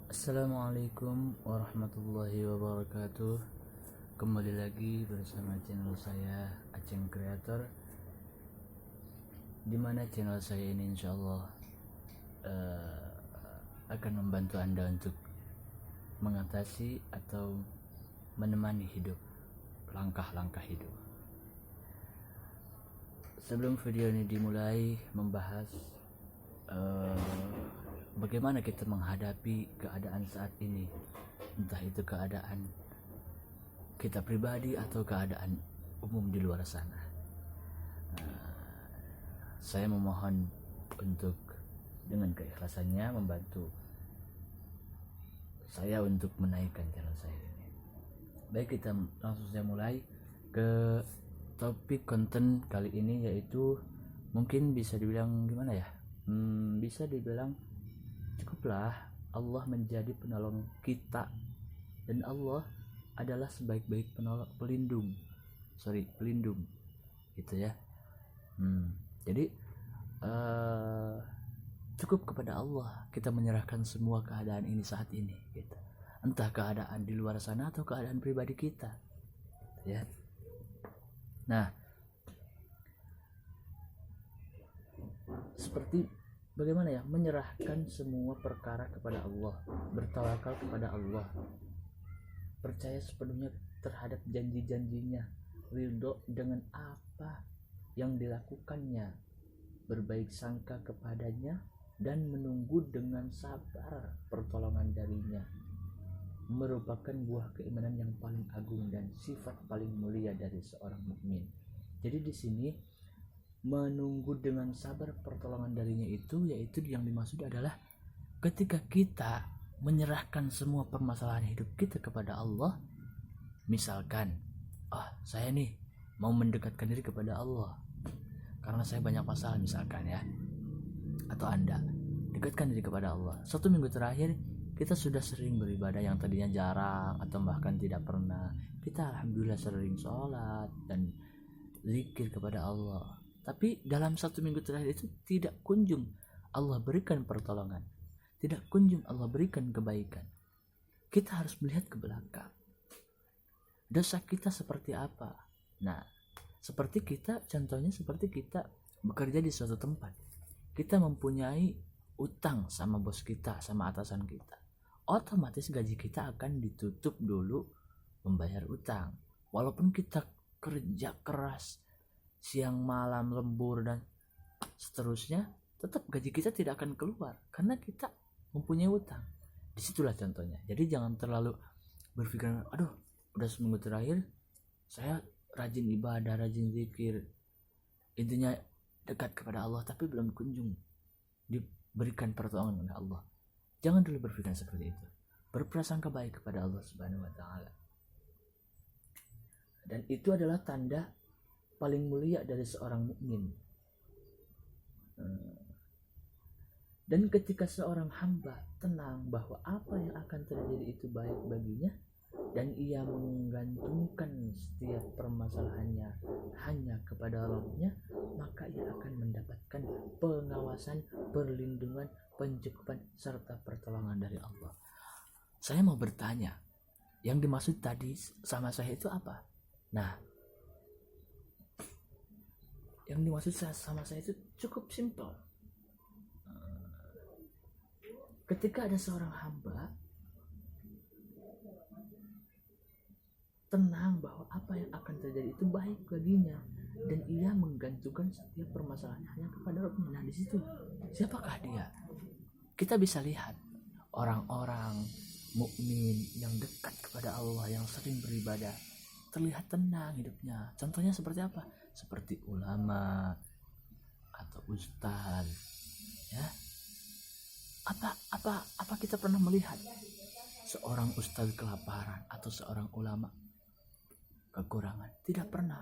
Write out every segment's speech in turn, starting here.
Assalamualaikum warahmatullahi wabarakatuh. Kembali lagi bersama channel saya Aceng Creator, dimana channel saya ini insyaallah akan membantu Anda untuk mengatasi atau menemani hidup, langkah-langkah hidup. Sebelum video ini dimulai membahas bagaimana kita menghadapi keadaan saat ini, entah itu keadaan kita pribadi atau keadaan umum di luar sana. Saya memohon untuk dengan keikhlasannya membantu saya untuk menaikkan channel saya ini. Baik, kita langsung saja mulai ke topik konten kali ini, yaitu mungkin bisa dibilang gimana ya, bisa dibilang cukuplah Allah menjadi penolong kita, dan Allah adalah sebaik-baik pelindung gitu ya. Jadi cukup kepada Allah kita menyerahkan semua keadaan ini saat ini gitu. Entah keadaan di luar sana atau keadaan pribadi kita ya. Nah, seperti bagaimana ya, menyerahkan semua perkara kepada Allah, bertawakal kepada Allah, percaya sepenuhnya terhadap janji-janjinya, ridho dengan apa yang dilakukannya, berbaik sangka kepadanya, dan menunggu dengan sabar pertolongan darinya, merupakan buah keimanan yang paling agung dan sifat paling mulia dari seorang mukmin. Jadi di sini menunggu dengan sabar pertolongan darinya itu, yaitu yang dimaksud adalah ketika kita menyerahkan semua permasalahan hidup kita kepada Allah. Misalkan, saya nih mau mendekatkan diri kepada Allah karena saya banyak masalah misalkan ya, atau Anda dekatkan diri kepada Allah. 1 minggu terakhir kita sudah sering beribadah yang tadinya jarang atau bahkan tidak pernah. Kita alhamdulillah sering sholat dan zikir kepada Allah. Tapi dalam 1 minggu terakhir itu tidak kunjung Allah berikan pertolongan, tidak kunjung Allah berikan kebaikan. Kita harus melihat ke belakang, dosa kita seperti apa. Nah, contohnya seperti kita bekerja di suatu tempat, kita mempunyai utang sama bos kita, sama atasan kita, otomatis gaji kita akan ditutup dulu membayar utang. Walaupun kita kerja keras siang malam lembur dan seterusnya, tetap gaji kita tidak akan keluar karena kita mempunyai utang. Disitulah contohnya. Jadi jangan terlalu berpikir, udah seminggu terakhir saya rajin ibadah, rajin zikir, intinya dekat kepada Allah, tapi belum kunjung diberikan pertolongan oleh Allah. Jangan dulu berpikir seperti itu. Berprasangka baik kepada Allah Subhanahu wa taala. Dan itu adalah tanda paling mulia dari seorang mukmin. Dan ketika seorang hamba tenang bahwa apa yang akan terjadi itu baik baginya, dan ia menggantungkan setiap permasalahannya hanya kepada Rabb-nya, maka ia akan mendapatkan pengawasan, perlindungan, pencukupan, serta pertolongan dari Allah. Saya mau bertanya, yang dimaksud tadi sama saya itu apa? Nah, yang dimaksud sama saya itu cukup simpel. Ketika ada seorang hamba tenang bahwa apa yang akan terjadi itu baik baginya, dan ia menggantungkan setiap permasalahannya hanya kepada Rabb-nya. Nah, di situ siapakah dia? Kita bisa lihat orang-orang mukmin yang dekat kepada Allah, yang sering beribadah, terlihat tenang hidupnya. Contohnya seperti apa? Seperti ulama atau ustaz ya. Apa kita pernah melihat seorang ustaz kelaparan atau seorang ulama kekurangan? Tidak pernah.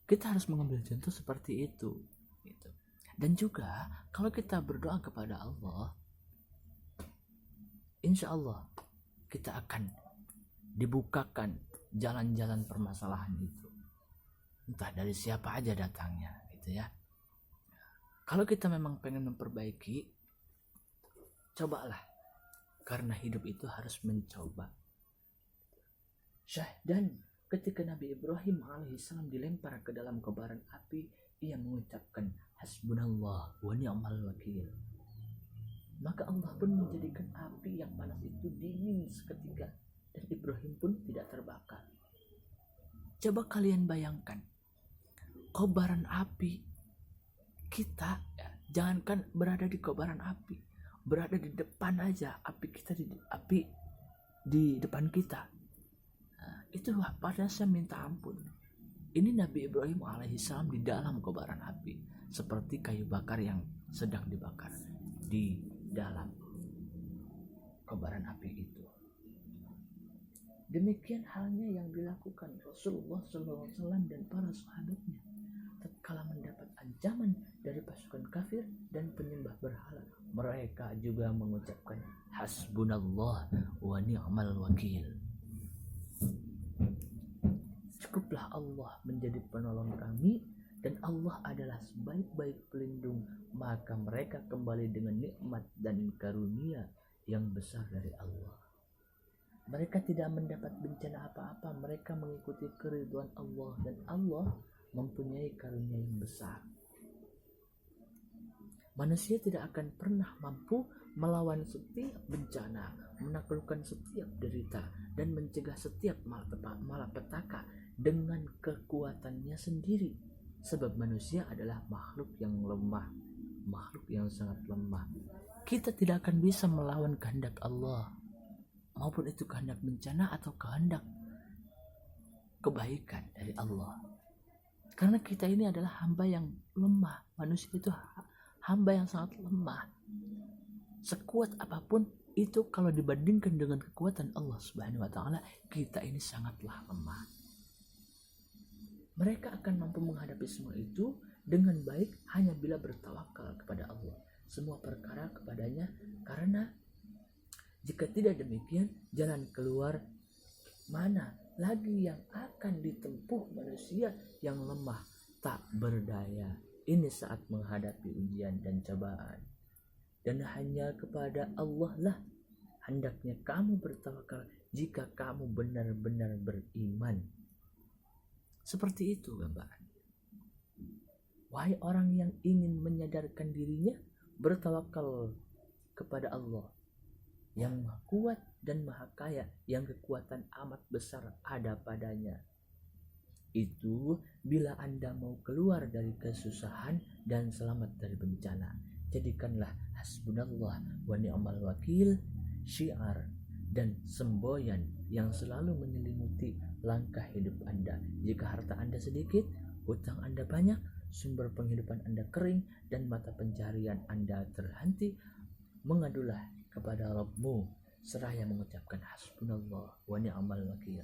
Kita harus mengambil contoh seperti itu gitu. Dan juga kalau kita berdoa kepada Allah, insya Allah kita akan dibukakan jalan-jalan permasalahan itu, entah dari siapa aja datangnya gitu ya. Kalau kita memang pengen memperbaiki, cobalah karena hidup itu harus mencoba. Dan ketika Nabi Ibrahim alaihissalam dilempar ke dalam kobaran api, ia mengucapkan hasbunallah wa ni'mal wakil. Maka Allah pun menjadikan api yang panas itu dingin seketika, dan Ibrahim pun tidak terbakar. Coba kalian bayangkan, kobaran api kita, jangankan berada di kobaran api, berada di depan aja api di depan kita. Nah, itu panasnya minta ampun. Ini Nabi Ibrahim alaihissalam di dalam kobaran api, seperti kayu bakar yang sedang dibakar di dalam kobaran api itu. Demikian halnya yang dilakukan Rasulullah SAW dan para sahabatnya tatkala mendapat ancaman dari pasukan kafir dan penyembah berhala. Mereka juga mengucapkan hasbunallah wa ni'mal wakil. Cukuplah Allah menjadi penolong kami, dan Allah adalah sebaik-baik pelindung. Maka mereka kembali dengan nikmat dan karunia yang besar dari Allah. Mereka tidak mendapat bencana apa-apa. Mereka mengikuti keridhaan Allah, dan Allah mempunyai karunia yang besar. Manusia tidak akan pernah mampu melawan setiap bencana, menaklukkan setiap derita, dan mencegah setiap malapetaka dengan kekuatannya sendiri. Sebab manusia adalah makhluk yang lemah, makhluk yang sangat lemah. Kita tidak akan bisa melawan kehendak Allah, maupun itu kehendak bencana atau kehendak kebaikan dari Allah. Karena kita ini adalah hamba yang lemah. Manusia itu hamba yang sangat lemah. Sekuat apapun itu, kalau dibandingkan dengan kekuatan Allah Subhanahu wa taala, kita ini sangatlah lemah. Mereka akan mampu menghadapi semua itu dengan baik hanya bila bertawakal kepada Allah semua perkara kepadanya, karena jika tidak demikian, jalan keluar mana lagi yang akan ditempuh manusia yang lemah tak berdaya ini saat menghadapi ujian dan cobaan. Dan hanya kepada Allah lah hendaknya kamu bertawakal jika kamu benar-benar beriman. Seperti itu gambaran. Wahai orang yang ingin menyadarkan dirinya, bertawakal kepada Allah yang maha kuat dan maha kaya, yang kekuatan amat besar ada padanya. Itu bila Anda mau keluar dari kesusahan dan selamat dari bencana, jadikanlah hasbunallah wa ni'mal wakil syiar dan semboyan yang selalu menyelimuti langkah hidup Anda. Jika harta Anda sedikit, hutang Anda banyak, sumber penghidupan Anda kering, dan mata pencarian Anda terhenti, mengadulah kepada Rabbmu seraya mengucapkan hasbunallah wa ni'mal wakil.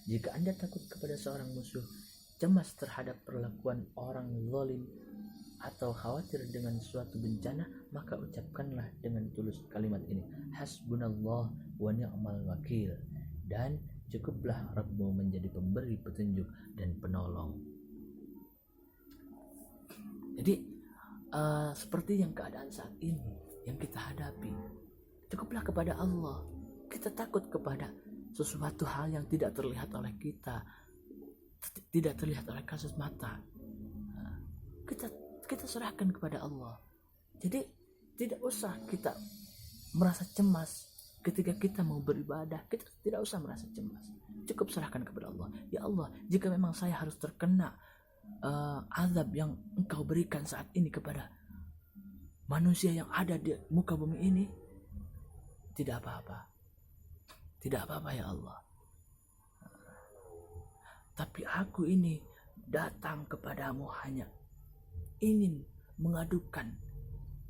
Jika Anda takut kepada seorang musuh, cemas terhadap perlakuan orang zalim, atau khawatir dengan suatu bencana, maka ucapkanlah dengan tulus kalimat ini, hasbunallah wa ni'mal wakil, dan cukuplah Rabbmu menjadi pemberi petunjuk dan penolong. Jadi seperti yang keadaan saat ini yang kita hadapi, cukuplah kepada Allah. Kita takut kepada sesuatu hal yang tidak terlihat oleh kita, tidak terlihat oleh kasat mata. Kita serahkan kepada Allah. Jadi tidak usah kita merasa cemas ketika kita mau beribadah. Kita tidak usah merasa cemas. Cukup serahkan kepada Allah. Ya Allah, jika memang saya harus terkena azab yang Engkau berikan saat ini kepada manusia yang ada di muka bumi ini, tidak apa-apa. Tidak apa-apa ya Allah. Tapi aku ini datang kepadamu hanya ingin mengadukan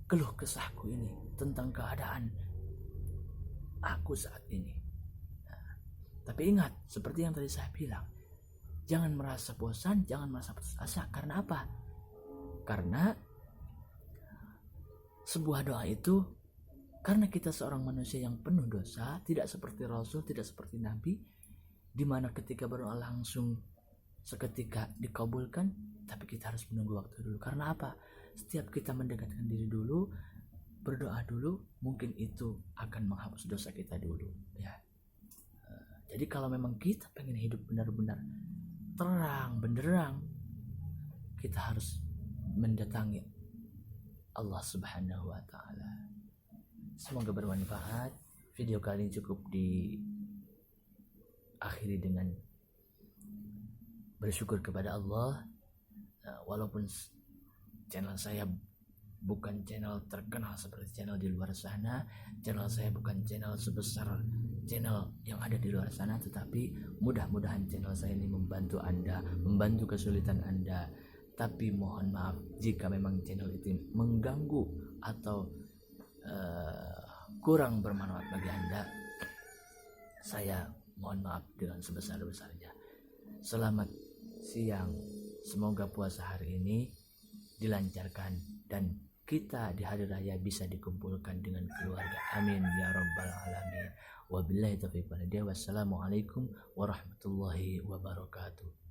keluh kesahku ini tentang keadaan aku saat ini. Tapi ingat, seperti yang tadi saya bilang, jangan merasa bosan, jangan merasa putus asa. Karena apa? Karena sebuah doa itu, karena kita seorang manusia yang penuh dosa, tidak seperti Rasul, tidak seperti Nabi, di mana ketika berdoa langsung seketika dikabulkan, tapi kita harus menunggu waktu dulu. Karena apa? Setiap kita mendekatkan diri dulu, berdoa dulu, mungkin itu akan menghapus dosa kita dulu ya. Jadi kalau memang kita pengen hidup benar-benar terang benderang, kita harus mendatangi Allah Subhanahu wa taala. Semoga bermanfaat. Video kali ini cukup diakhiri dengan bersyukur kepada Allah. Walaupun channel saya bukan channel terkenal seperti channel di luar sana, channel saya bukan channel sebesar channel yang ada di luar sana, tetapi mudah-mudahan channel saya ini membantu Anda, membantu kesulitan Anda. Tapi mohon maaf jika memang channel itu mengganggu atau kurang bermanfaat bagi Anda. Saya mohon maaf dengan sebesar-besarnya. Selamat siang, semoga puasa hari ini dilancarkan dan kita di hari raya bisa dikumpulkan dengan keluarga. Amin ya rabbal alamin. Wabillahi taufiq wal hidayah. Wassalamualaikum warahmatullahi wabarakatuh.